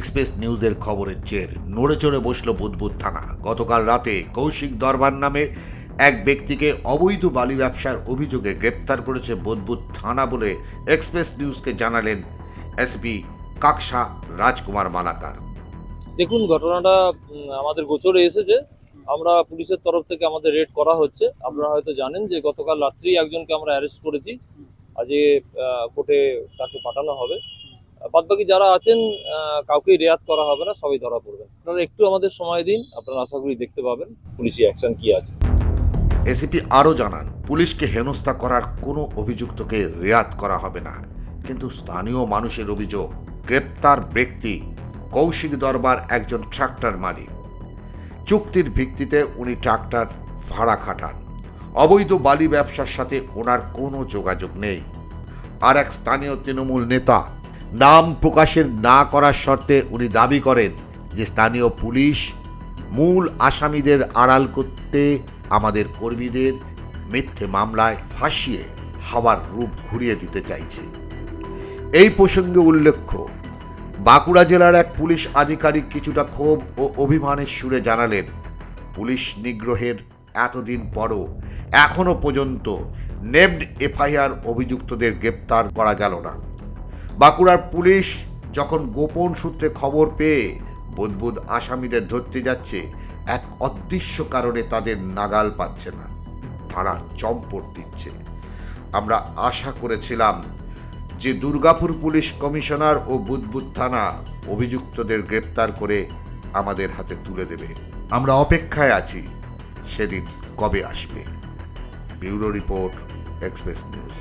Express নিউজের খবরের জের নড়ে চড়ে বসল বুদবুদ থানা। গতকাল রাতে কৌশিক দরবার নামে এক ব্যক্তিকে অবৈধ বালি ব্যবসার অভিযোগে গ্রেপ্তার করেছে বুদবুদ থানা বলে এক্সপ্রেস নিউজকে জানালেন এসপি কাকসা রাজকুমার মালাকার। দেখুন, ঘটনাটা আমাদের গোচরে এসেছে। আমরা পুলিশের তরফ থেকে আমাদের রেড করা হচ্ছে। আপনারা হয়তো জানেন যে গতকাল রাত্রি একজনকে আমরা অ্যারেস্ট করেছি। আজকে কোর্টে তাকে পাঠানো হবে। বাদবাকি যারা আছেন কাউকেই রেয়াত করা হবে না, সবাই ধরা পড়বে। আপনারা একটু আমাদের সময় দিন, আপনারা আশা করি দেখতে পাবেন পুলিশি অ্যাকশন কি আছে। এসিপি আরও জানান, পুলিশকে হেনস্থা করার কোনো অভিযুক্তকে রেয়াত করা হবে না, কিন্তু স্থানীয় মানুষের অভিযোগ গ্রেপ্তার ব্যক্তি কৌশিক দরবার একজন ট্রাক্টর মালিক। চুক্তির ভিত্তিতে উনি ট্রাক্টর ভাড়া খাটান। অবৈধ বালি ব্যবসার সাথে ওনার কোনো যোগাযোগ নেই। আর এক স্থানীয় তৃণমূল নেতা নাম প্রকাশের না করার শর্তে উনি দাবি করেন যে স্থানীয় পুলিশ মূল আসামিদের আড়াল করতে আমাদের কর্মীদের মিথ্যে মামলায় ফাঁসিয়ে হাওয়ার রূপ ঘুরিয়ে দিতে চাইছে। এই প্রসঙ্গে উল্লেখ্য, বাঁকুড়া জেলার এক পুলিশ আধিকারিক কিছুটা ক্ষোভ ও অভিমানের সুরে জানালেন, পুলিশ নিগ্রহের এতদিন পরও এখনো পর্যন্ত নেমড এফআইআর অভিযুক্তদের গ্রেপ্তার করা গেল না। বাঁকুড়ার পুলিশ যখন গোপন সূত্রে খবর পেয়ে বুদবুদ আসামিদের ধরতে যাচ্ছে, এক অদৃশ্য কারণে তাদের নাগাল পাচ্ছে না, তারা চম্পট দিচ্ছে। আমরা আশা করেছিলাম যে দুর্গাপুর পুলিশ কমিশনার ও বুদবুদ থানা অভিযুক্তদের গ্রেপ্তার করে আমাদের হাতে তুলে দেবে। আমরা অপেক্ষায় আছি, সেদিন কবে আসবে। Bureau report, express news.